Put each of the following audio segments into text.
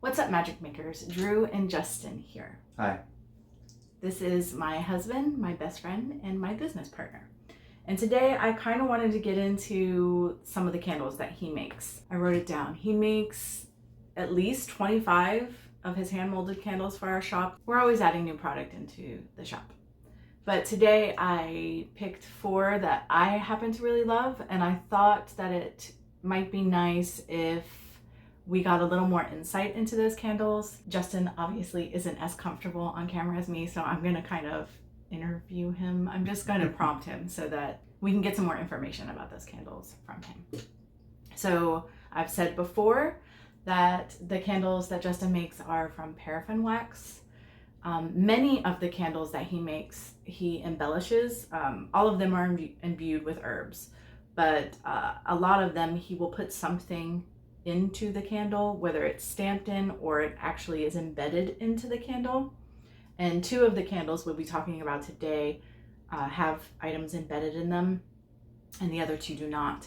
What's up, magic makers? Drew and Justin here. Hi. This is my husband, my best friend, and my business partner. And today I kind of wanted to get into some of the candles that he makes. I wrote it down. He makes at least 25 of his hand molded candles for our shop. We're always adding new product into the shop. But today I picked 4 that I happen to really love, and I thought that it might be nice if we got a little more insight into those candles. Justin obviously isn't as comfortable on camera as me, so I'm gonna kind of interview him. I'm just gonna prompt him so that we can get some more information about those candles from him. So I've said before that the candles that Justin makes are from paraffin wax. Many of the candles that he makes, he embellishes. All of them are imbued with herbs, but a lot of them he will put something into the candle, whether it's stamped in or it actually is embedded into the candle. And 2 of the candles we'll be talking about today have items embedded in them, and the other 2 do not.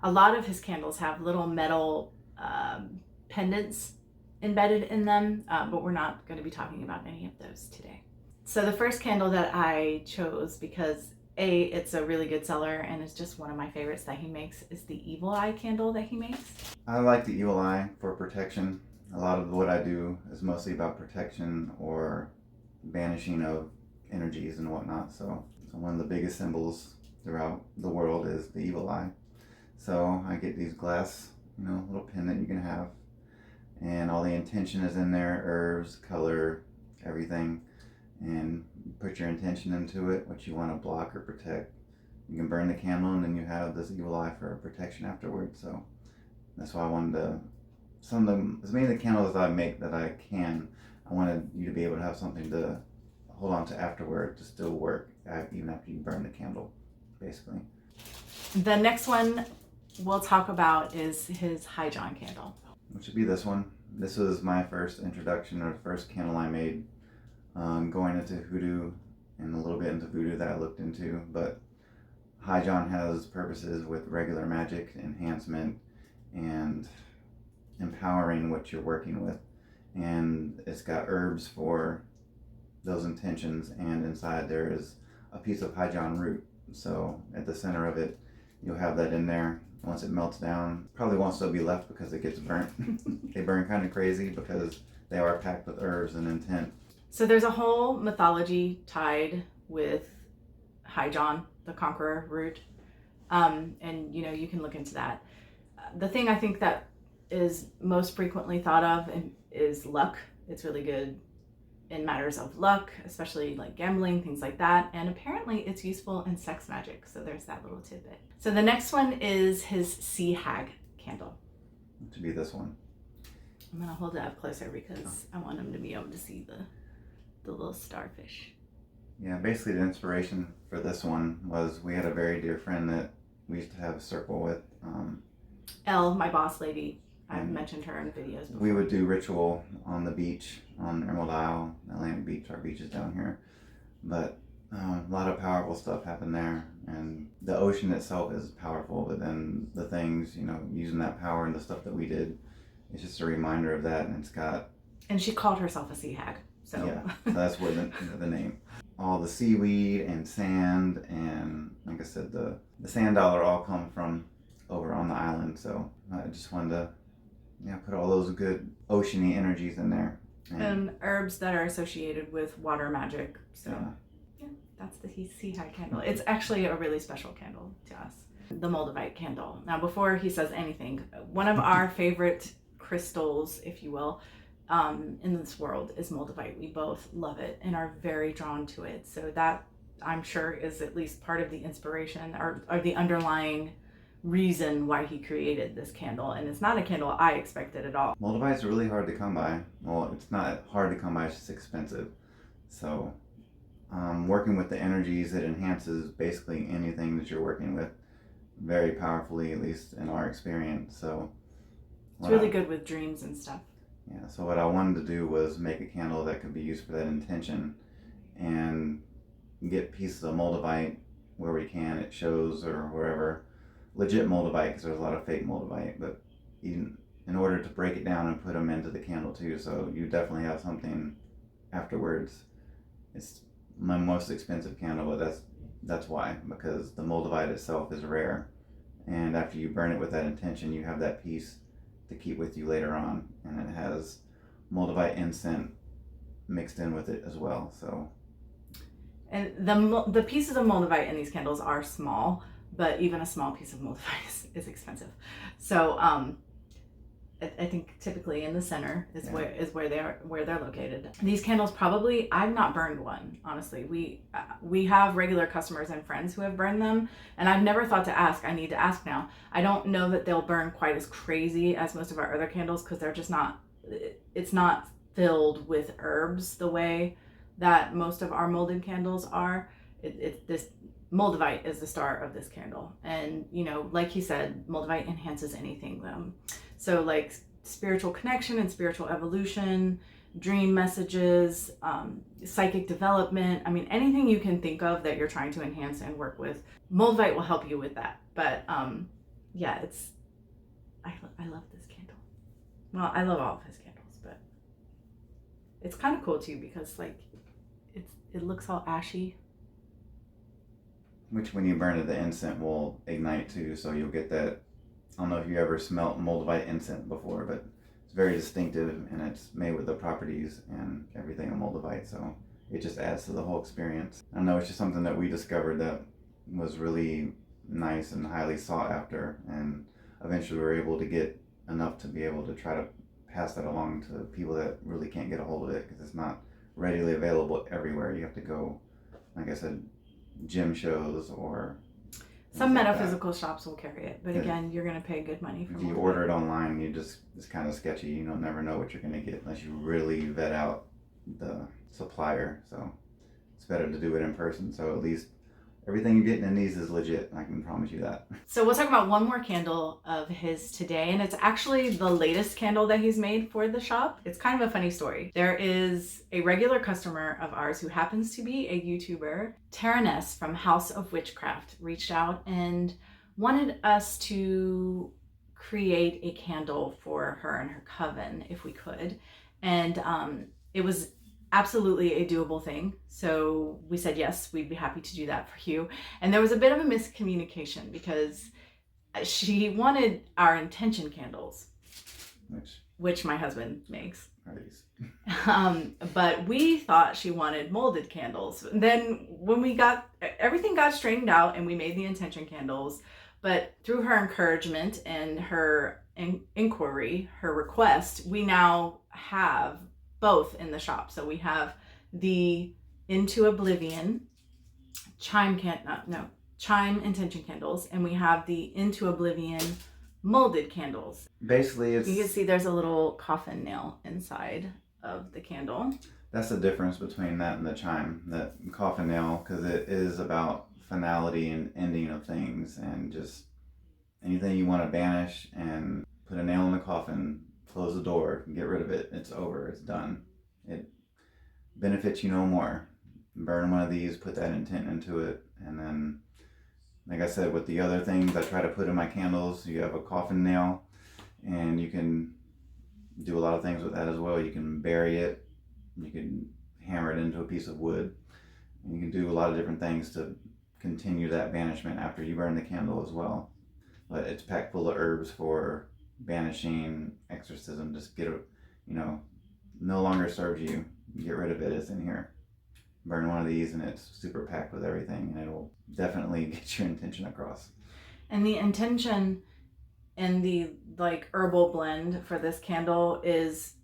A lot of his candles have little metal pendants embedded in them, but we're not going to be talking about any of those today. So the first candle that I chose, because it's a really good seller and it's just one of my favorites that he makes, is the Evil Eye candle that he makes. I like the Evil Eye for protection. A lot of what I do is mostly about protection or banishing of energies and whatnot. So one of the biggest symbols throughout the world is the Evil Eye. So I get these glass, little pendant you can have, and all the intention is in there, herbs, color, everything. And put your intention into it, what you want to block or protect. You can burn the candle and then you have this Evil Eye for protection afterwards. So that's why I wanted to, as many of the candles that I make that I can, I wanted you to be able to have something to hold on to afterward to still work, even after you burn the candle, basically. The next one we'll talk about is his High John candle. Which would be this one. This was my first introduction, or the first candle I made. Going into hoodoo and a little bit into voodoo that I looked into, but High John has purposes with regular magic, enhancement, and empowering what you're working with. And it's got herbs for those intentions, and inside there is a piece of High John root. So at the center of it, you'll have that in there. Once it melts down, probably won't still be left because it gets burnt. They burn kind of crazy because they are packed with herbs and intent. So there's a whole mythology tied with High John, the Conqueror root, and you can look into that. The thing I think that is most frequently thought of is luck. It's really good in matters of luck, especially like gambling, things like that. And apparently it's useful in sex magic. So there's that little tidbit. So the next one is his Sea Hag candle. To be this one. I'm gonna hold it up closer because I want him to be able to see the little starfish. Yeah, basically the inspiration for this one was we had a very dear friend that we used to have a circle with. Elle, my boss lady. I've mentioned her in videos before. We would do ritual on the beach, on Emerald Isle, Atlantic Beach, our beaches down here. But a lot of powerful stuff happened there. And the ocean itself is powerful, but then the things, using that power and the stuff that we did, it's just a reminder of that. And it's got... And she called herself a sea hag. So. Yeah, so that's where the name. All the seaweed and sand and, like I said, the sand dollar all come from over on the island. So I just wanted to put all those good oceany energies in there. And herbs that are associated with water magic. So yeah, that's the Sea Hag candle. It's actually a really special candle to us. The Moldavite candle. Now, before he says anything, one of our favorite crystals, if you will, in this world is Moldavite. We both love it and are very drawn to it. So that, I'm sure, is at least part of the inspiration or the underlying reason why he created this candle. And it's not a candle I expected at all. Moldavite is really hard to come by. Well, it's not hard to come by, it's just expensive. So working with the energies, it enhances basically anything that you're working with very powerfully, at least in our experience. So it's really good with dreams and stuff. Yeah, so what I wanted to do was make a candle that could be used for that intention and get pieces of Moldavite where we can at shows or wherever. Legit Moldavite, because there's a lot of fake Moldavite, but even in order to break it down and put them into the candle too. So you definitely have something afterwards. It's my most expensive candle, but that's why, because the moldavite itself is rare, and after you burn it with that intention, you have that piece to keep with you later on, and it has moldavite incense mixed in with it as well. So, and the pieces of moldavite in these candles are small, but even a small piece of moldavite is expensive. So I think typically in the center is where they're located. These candles probably, I've not burned one, honestly. We have regular customers and friends who have burned them, and I've never thought to ask. I need to ask now. I don't know that they'll burn quite as crazy as most of our other candles, because they're just not, it's not filled with herbs the way that most of our molded candles are. This moldavite is the star of this candle, and like he said, moldavite enhances anything. So like spiritual connection and spiritual evolution, dream messages, psychic development. I mean, anything you can think of that you're trying to enhance and work with, moldavite will help you with that. But yeah, I love this candle. Well, I love all of his candles, but it's kind of cool too, because like it looks all ashy. Which when you burn it, the incense will ignite too, so you'll get that. I don't know if you ever smelt moldavite incense before, but it's very distinctive, and it's made with the properties and everything of moldavite, so it just adds to the whole experience. I know it's just something that we discovered that was really nice and highly sought after, and eventually we were able to get enough to be able to try to pass that along to people that really can't get a hold of it, because it's not readily available everywhere. You have to go, like I said, gym shows or some metaphysical shops will carry it, but again, you're going to pay good money for it. If you order it online, it's kind of sketchy. You don't never know what you're going to get unless you really vet out the supplier. So it's better to do it in person. So at least everything you're getting in these is legit. I can promise you that. So we'll talk about one more candle of his today, and it's actually the latest candle that he's made for the shop. It's kind of a funny story. There is a regular customer of ours who happens to be a YouTuber. Taranis from House of Witchcraft reached out and wanted us to create a candle for her and her coven if we could. And it was absolutely a doable thing. So we said, yes, we'd be happy to do that for you. And there was a bit of a miscommunication, because she wanted our intention candles, which my husband makes. But we thought she wanted molded candles. Then when everything got straightened out and we made the intention candles, but through her encouragement and her inquiry, her request, we now have both in the shop. So we have the Into Oblivion chime intention candles, and we have the Into Oblivion molded candles. Basically, you can see there's a little coffin nail inside of the candle. That's the difference between that and the chime. That coffin nail, because it is about finality and ending of things, and just anything you want to banish and put a nail in the coffin, close the door, get rid of it. It's over. It's done. It benefits you no more. Burn one of these, put that intent into it, and then, like I said, with the other things I try to put in my candles, you have a coffin nail, and you can do a lot of things with that as well. You can bury it, you can hammer it into a piece of wood, and you can do a lot of different things to continue that banishment after you burn the candle as well. But it's packed full of herbs for banishing, exorcism. Just get it, no longer serves you. Get rid of it. It's in here. Burn one of these, and it's super packed with everything, and it'll definitely get your intention across. And the intention and the herbal blend for this candle is,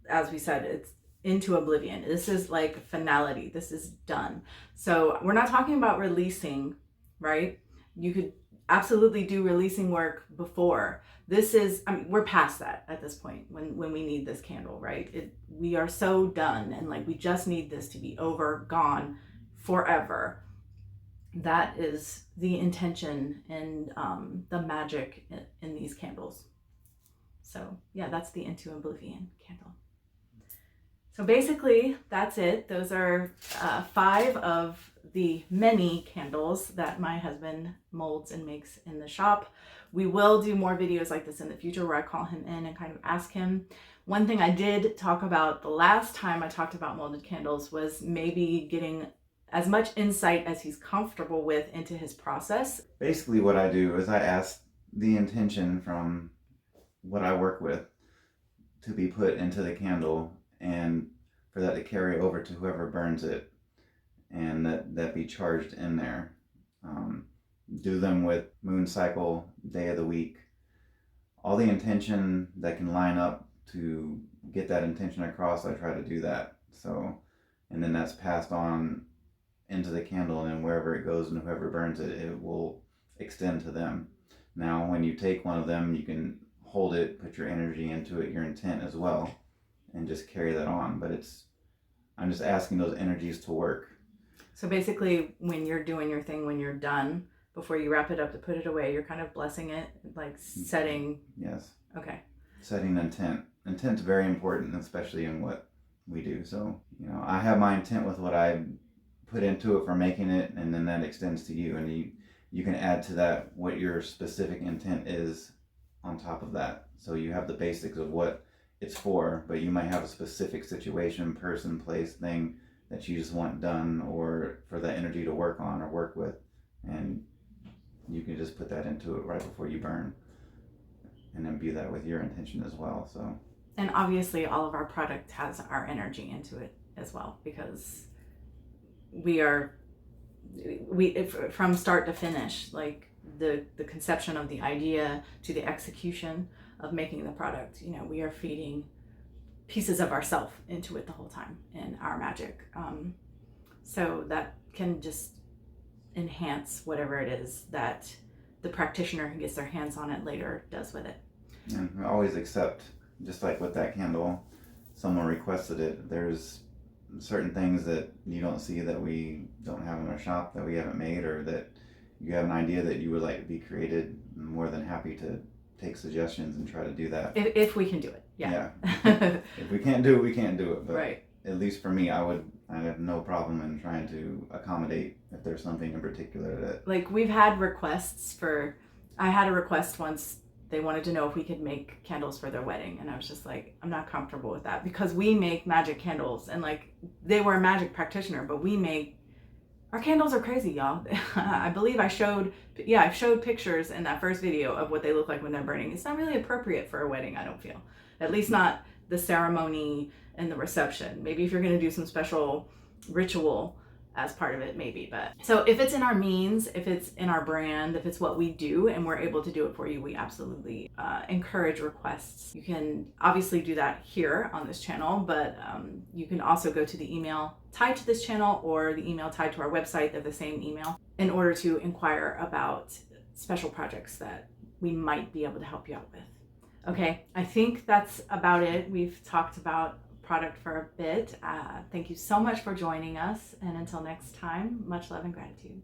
as we said, it's Into Oblivion. This is like finality. This is done. So we're not talking about releasing, right? You could absolutely do releasing work before. This is, we're past that at this point when we need this candle, right? We are so done, and we just need this to be over, gone, forever. That is the intention and the magic in these candles. So yeah, that's the Into Oblivion candle. So basically, that's it. Those are 5 of the many candles that my husband molds and makes in the shop. We will do more videos like this in the future where I call him in and kind of ask him. One thing I did talk about the last time I talked about molded candles was maybe getting as much insight as he's comfortable with into his process. Basically what I do is I ask the intention from what I work with to be put into the candle, and for that to carry over to whoever burns it, and that be charged in there. Do them with moon cycle, day of the week, all the intention that can line up to get that intention across. I try to do that. So, and then that's passed on into the candle, and then wherever it goes and whoever burns it, it will extend to them. Now, when you take one of them, you can hold it, put your energy into it, your intent as well, and just carry that on. But I'm just asking those energies to work. So basically, when you're doing your thing, when you're done, before you wrap it up to put it away, you're kind of blessing it, like setting. Yes. Okay. Setting intent. Intent's very important, especially in what we do. So, I have my intent with what I put into it for making it, and then that extends to you, and you can add to that what your specific intent is on top of that. So you have the basics of what it's for, but you might have a specific situation, person, place, thing that you just want done, or for that energy to work on or work with, and you can just put that into it right before you burn and imbue that with your intention as well. So, and obviously all of our product has our energy into it as well, because we from start to finish, like the conception of the idea to the execution of making the product, we are feeding pieces of ourself into it the whole time in our magic. So that can just enhance whatever it is that the practitioner who gets their hands on it later does with it. And we always accept, just like with that candle, someone requested it. There's certain things that you don't see, that we don't have in our shop, that we haven't made, or that you have an idea that you would like to be created. I'm more than happy to take suggestions and try to do that. If we can do it. Yeah. If we can't do it, we can't do it. But right. At least for me, I have no problem in trying to accommodate if there's something in particular that... Like, we've had requests I had a request once. They wanted to know if we could make candles for their wedding, and I was just like, I'm not comfortable with that, because we make magic candles, and like, they were a magic practitioner, but our candles are crazy, y'all. I believe I showed pictures in that first video of what they look like when they're burning. It's not really appropriate for a wedding, I don't feel. At least not the ceremony and the reception. Maybe if you're going to do some special ritual as part of it, maybe. But so if it's in our means, if it's in our brand, if it's what we do and we're able to do it for you, we absolutely encourage requests. You can obviously do that here on this channel, but you can also go to the email tied to this channel or the email tied to our website. They're the same email, in order to inquire about special projects that we might be able to help you out with. Okay, I think that's about it. We've talked about product for a bit. Thank you so much for joining us, and until next time, much love and gratitude.